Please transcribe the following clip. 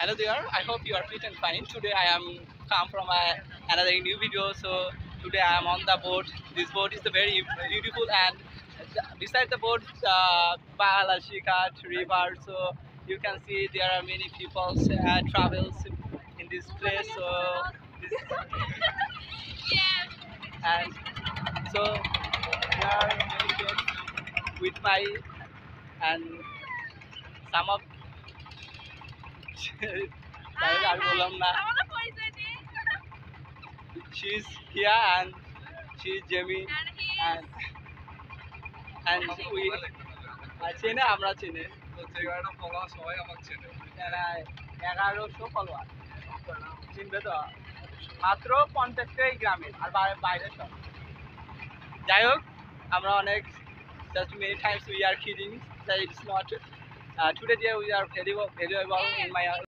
Hello there. I hope you are fit and fine. Today I am come from another new video. So today I am on the boat. This boat is the very beautiful, and beside the boat, Bahalashikat river. So you can see there are many people travels in this place. So this, and so there are many friends with my and some of I বললাম না. She's here and she's Jamie and we চেনে আমরা চেনে সবাই আমাকে চেনে। এরা 1100 follower চিনবে তো মাত্র 50টাই গ্রামের আর বাইরে সব যাই হোক আমরা অনেক just many times we are kidding that it's not today we are very valuable in my